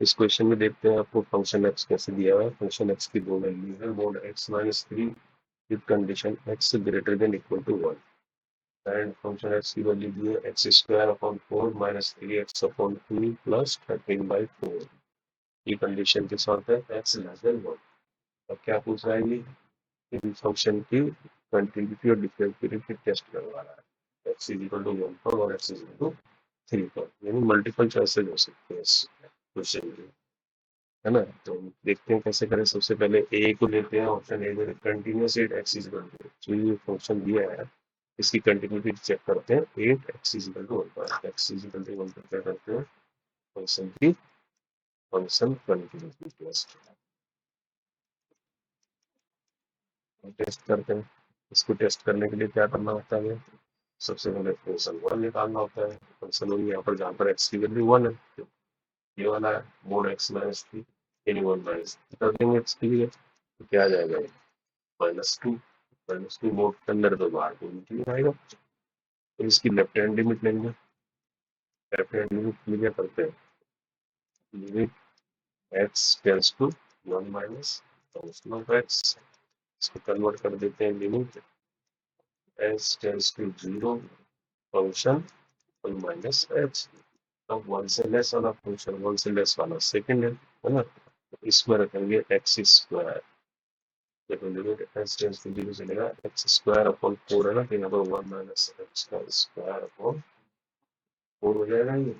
इस क्वेश्चन में देखते हैं आपको फंक्शन एक्स कैसे दिया हुआ है। फंक्शन एक्स की दो वैल्यू है, mod X minus three with condition X greater than equal to one, and function X की वैल्यू दी है X square upon four minus three X upon two plus 13/4। ये कंडीशन के साथ है एक्स लेस देन वन। अब क्या पूछ रहा है, ये इन फंक्शन की कंटिन्यूटी और डिफरेंशिएबिलिटी टेस्ट करवा रहा है, X is equal to one पर और X is equal to three पर, यानी मल्टीपल चॉइसेस हो सकते हैं इस क्वेश्चन के, है ना। तो देखते हैं कैसे करें। सबसे पहले ए को लेते हैं, ऑप्शन ए में continuous at x is equal to, जो ये फंक्शन दिया है इसकी कंटिन्यूटी चेक करते हैं। At x is equal to one पर, x is equal to one पर क्या करते हैं, फंक्शन की फंक्शन कंटिन्यूटी टेस्ट करते हैं। इसको टेस्ट करने के लिए क्या करना होता है, सबसे पहले फंक्शन वन निकालना होता है। फंक्शन वन यहाँ पर जहाँ पर एक्स की वैल्यू वन है, ये वाला है मोड एक्स माइनस थ्री, यानी वन माइनस कर देंगे एक्स के लिए, तो क्या आ जाएगा, -2। -2 मोड के अंदर तो बाहर तो निकल आएगा। तो इसकी लेफ्ट हैंड लिमिट लेंगे। लेफ्ट हैंड लिमिट के लिए क्या करते हैं, limit X tends to one minus function of X, इसको कन्वर्ट कर देते हैं limit X tends to zero function one minus H. अब वन से लेस वाला फंक्शन, वन से लेस वाला सेकंड है ना, तो इसमें रखेंगे एक्स स्क्वायर। देखो limit X tends to zero चलेगा, एक्स स्क्वायर अपॉन फोर है ना, तो यहाँ पर वन माइनस एक्स का स्क्वायर अपॉन फोर हो जाएगा ये,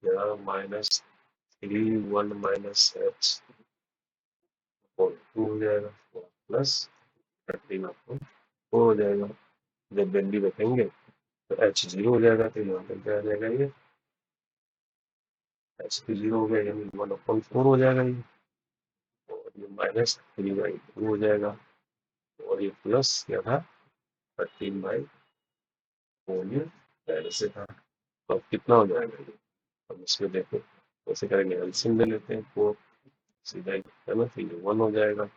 यहाँ minus three one minus x upon to हो जाएगा, प्लस 13 अपॉन फोर हो जाएगा। जब वैल्यू रखेंगे तो एच जीरो हो जाएगा, तो यहाँ पर क्या आ जाएगा, ये एच तो जीरो हो गया, यानी वन अपॉन फोर हो जाएगा ये, और ये -3/2 हो जाएगा, और ये प्लस क्या था 13/4, ये पहले से था। तो अब कितना हो जाएगा ये, अब इसमें देखो कैसे करेंगे, एलसीएम ले लेते हैं, फोर सीधा ही है ना, तो ये वन हो जाएगा,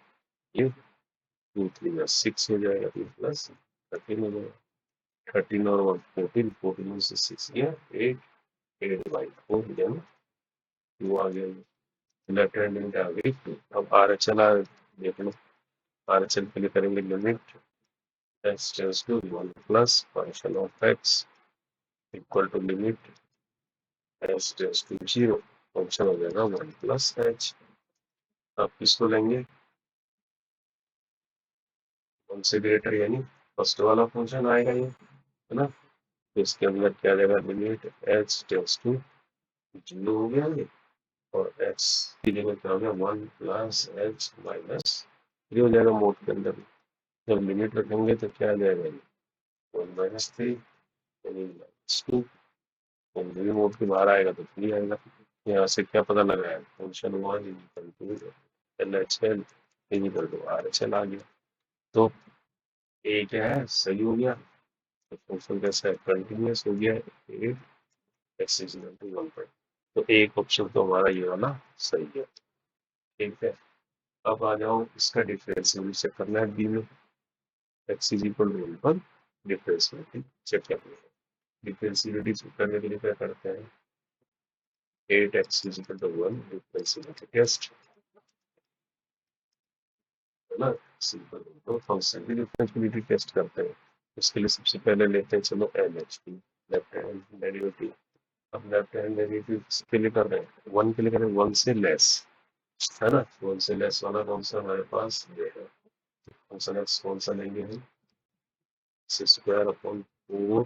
ये टू थ्री या सिक्स हो जाएगा, ये प्लस 13 हो जाएगा, 13 और वन 14, 14 में से सिक्स गया एट, 8/4 देन टू आ गया, लेफ्ट हैंड लिमिट आ गई टू। अब आर एच एल देख लो, आर एच एल के लिए करेंगे limit X tends to one plus function of X equal to limit X tends to zero function हो जाएगा वन प्लस एच। अब किसको लेंगे, वन से ग्रेटर, यानी फर्स्ट वाला फंक्शन आएगा ये, है ना। तो इसके अंदर क्या जाएगा, limit X tends to zero हो गया ये, और एक्स की जगह क्या हो गया, one plus H minus three हो जाएगा मोड के अंदर। जब लिमिट रखेंगे तो क्या आ जाएगा, वन माइनस थ्री यानी -2, और मोड के बाहर आएगा तो थ्री आएगा। यहाँ से क्या पता लगा है, function one is equal to L H L is equal to R H L आ गया। तो ए क्या है, सही हो गया, तो फंक्शन कैसा है, कंटिन्यूस हो गया, at x is equal to one पर। तो एक ऑप्शन तो हमारा ये वाला सही है, ठीक है। अब आ जाओ, इसका डिफरेंशियल चेक करना है, बी में X is equal to one पर डिफरेंशियलिटी चेक करनी है। डिफरेंशियलिटी चेक करने के लिए क्या करते हैं, 8x is equal to 1 डिफरेंशियलिटी test, है ना, सिंपल। तो फंक्शन की डिफरेंशियलिटी टेस्ट करते हैं, उसके लिए सबसे पहले लेते हैं चलो LHP, लेफ्ट हैंड डेरिवेटिव। अब लेफ्ट हैंड डेरिवेटिव के लिए कर रहे हैं, वन के लिए कर रहे हैं, वन से लेस, है ना, वन से लेस वाला कौन सा हमारे पास ये है, फंक्शन एक्स कौन सा लेंगे हम, square upon four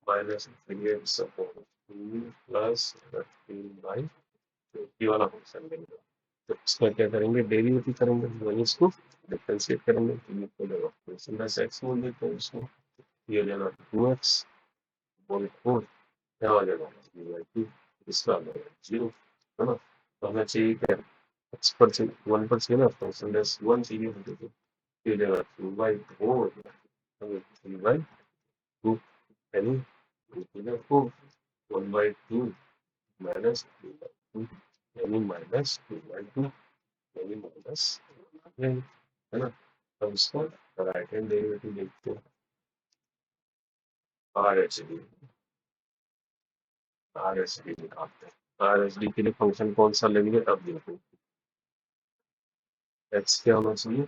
minus three X upon two plus 13/50 वाला फंक्शन लेंगे। तो इसका क्या करेंगे, डेरिवेटिव करेंगे, वही इसको डिफरेंशिएट करेंगे, तो ये हो जाएगा कोसाइनस एक्स बोल देते हैं इसको, ये हो जाएगा 2x बोल फोर, क्या हो जाएगा 3/2, इसका आ जाएगा जीरो, है ना। तो हमें चाहिए क्या, एक्स पर चाहिए, वन पर चाहिए ना, कोसाइनस वन चाहिए, तो ये हो जाएगा 2/4 3/2, यानी 2/4 1/2 माइनस 2/2 यानी -2/2 यानी माइनस, है ना। अब इसको राइट हैंड डेरिवेटिव देखते हैं, आर एच डी निकालते हैं। RSD के लिए फंक्शन कौन सा लेंगे अब देखो, x क्या होना चाहिए,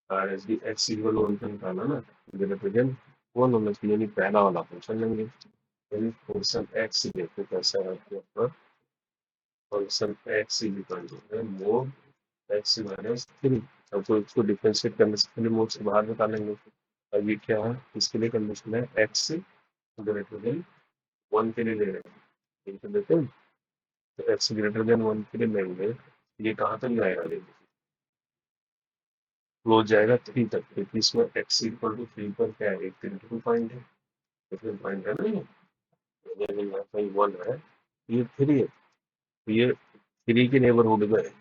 RSD x इक्वल वन पे निकाला ना, ग्रेटर देन वन होना चाहिए, यानी पहला वाला फंक्शन लेंगे। यानी फंक्शन x देखो कैसा है आपके ऊपर, फंक्शन x इक्वल टू है मोड x माइनस थ्री। अब तो इसको डिफरेंशिएट करने से पहले मोड से बाहर निकालेंगे। अब ये क्या है, इसके लिए कंडीशन है x ग्रेटर देन वन के लिए ले रहे हैं, ठीक है देते हैं। तो x ग्रेटर देन वन के लिए लेंगे, ये कहाँ तक जाएगा, लेंगे क्लोज जाएगा थ्री तक, क्योंकि इसमें x इक्वल टू थ्री पर क्या है, एक क्रिटिकल पॉइंट है, क्रिटिकल पॉइंट है ना ये, यानी यहाँ कहीं वन है, ये थ्री है, तो ये थ्री के नेबरहुड में है,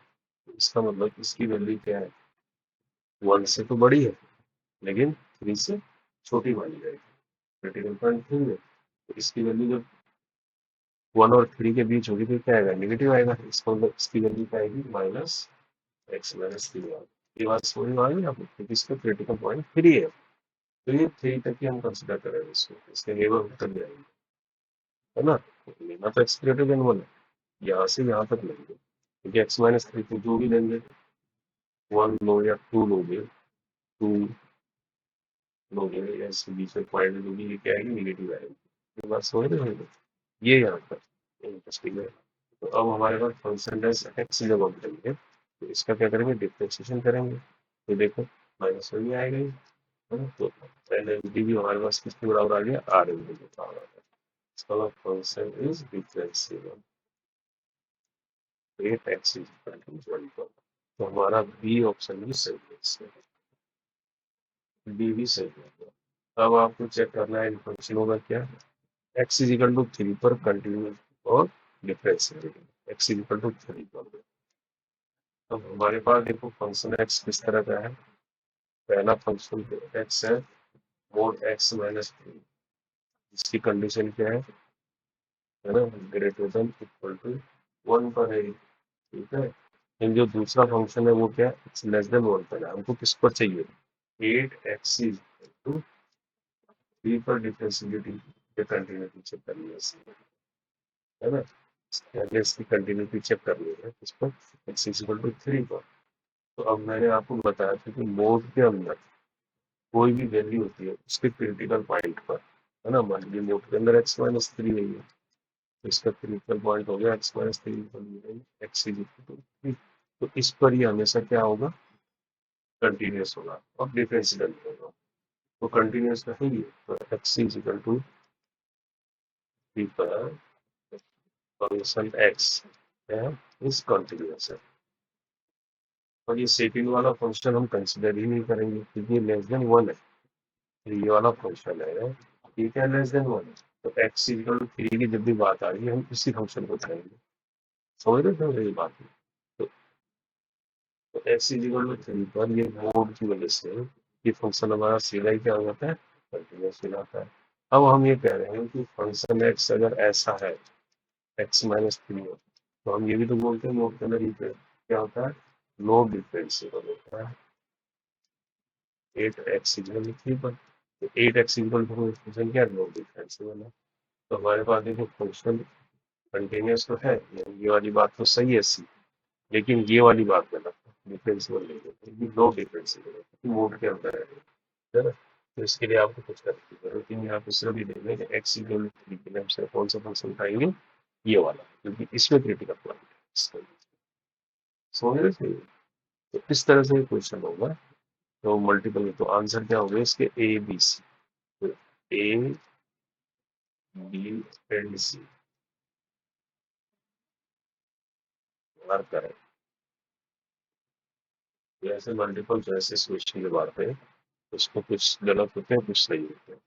इसका मतलब इसकी वैल्यू क्या है, वन से तो बड़ी है लेकिन थ्री से छोटी मानी जाएगी, क्रिटिकल पॉइंट थ्री है, तो इसकी वैल्यू जब वन और थ्री के बीच होगी तो क्या आएगा, नेगेटिव आएगा, इसका मतलब इसकी वैल्यू क्या आएगी, माइनस एक्स माइनस थ्री आएगी। ये बात समझ में आ गई आपको, क्योंकि इसका क्रिटिकल पॉइंट थ्री है, तो ये थ्री तक ही हम कंसिडर करेंगे इसको, इसके नेबरहुड तक जाएंगे, है ना। लेना तो एक्स ग्रेटर देन वन है, यहाँ से यहाँ तक लेंगे, क्योंकि एक्स माइनस थ्री को जो भी लेंगे, वन लो या टू लोगे, टू लोगे या इसके बीच में पॉइंट जो भी लेके आएगी नेगेटिव आएगी, ये बात समझ रहे हो, ये यहाँ पर इंटरेस्टिंग है। तो अब हमारे पास फंक्शन एक्स जब हम लेंगे तो इसका क्या करेंगे, डिफ्रेंशिएशन करेंगे, तो देखो माइनस वन में आएगा ही, है ना। तो पहले डी भी हमारे पास किसके बराबर आ गया, आर एन के बराबर आ गया, इसका function is differentiable, great X is equal to 1। तो हमारा बी ऑप्शन भी सही है, इसमें डी भी सही है। अब आपको चेक करना है इन फंक्शनों का क्या, X is equal to three पर कंटिन्यूस और differentiable, X is equal to three पर। अब हमारे पास देखो फंक्शन एक्स किस तरह का है, पहला फंक्शन एक्स है मोड एक्स माइनस थ्री, इसकी कंडीशन क्या है ना, greater than equal to one पर है, ठीक है। लेकिन जो दूसरा फंक्शन है वो क्या है, एक्स लेस देन वन पर है, हमको किस पर चाहिए, at x is to three पर डिफरेंशिएबिलिटी के कंटिन्यूटी चेक करनी है ना, पहले इसकी कंटिन्यूटी चेक करनी है किस पर, x is equal to three पर। तो अब मैंने आपको बताया था कि मोड के अंदर कोई भी वैल्यू होती है उसके क्रिटिकल पॉइंट पर, है ना, मान लीजिए मोड के अंदर एक्स माइनस थ्री नहीं है, तो इसका क्रिटिकल पॉइंट हो गया X minus three, X is equal to three, तो इस पर ये हमेशा क्या होगा, कंटिन्यूस होगा और डिफरेंशियल होगा, तो कंटिन्यूस रहेंगे, तो X is equal to three पर फंक्शन एक्स है इज कंटिन्यूस है, और ये सेकंड वाला फंक्शन हम कंसिडर ही नहीं करेंगे क्योंकि ये लेस देन वन है, ये वाला फंक्शन है, ठीक है, लेस देन वन, तो एक्स इक्वल टू थ्री की जब भी बात आ रही है हम इसी फंक्शन को करेंगे, समझ रहे थे मेरी बात। तो, तो एक्स इक्वल टू थ्री पर ये मोड की वजह से ये फंक्शन हमारा सीधा ही क्या हो जाता है, कंटिन्यूस हो जाता है। अब हम ये कह रहे हैं कि फंक्शन एक्स अगर ऐसा है, एक्स माइनस थ्री हो, तो हम ये भी तो बोलते हैं मोड के अंदर ये क्या होता है, नो डिफरेंशिएबल होता है, at X equal to three पर, तो at X equal to function क्या नो डिफरेंशिएबल है। तो हमारे पास देखो फंक्शन कंटिन्यूस तो है, ये वाली बात तो सही है सी, लेकिन ये वाली बात गलत है, डिफरेंशिएबल नहीं है, नो डिफरेंशिएबल है, मोड के अंदर है ना। तो इसके लिए आपको कुछ करने की जरूरत नहीं है, आप इसमें भी देख लें एक्स इक्वल टू थ्री के लिए हम सिर्फ कौन सा फंक्शन उठाएंगे, ये वाला, क्योंकि इसमें क्रिटिकल पॉइंट है, समझ रहे थे। तो इस तरह से क्वेश्चन होगा, तो मल्टीपल, तो आंसर क्या होगा इसके, ए बी सी, तो A B and C mark करें, जैसे मल्टीपल चॉइसेस क्वेश्चन जब आते हैं उसको कुछ गलत होते हैं कुछ सही होते हैं।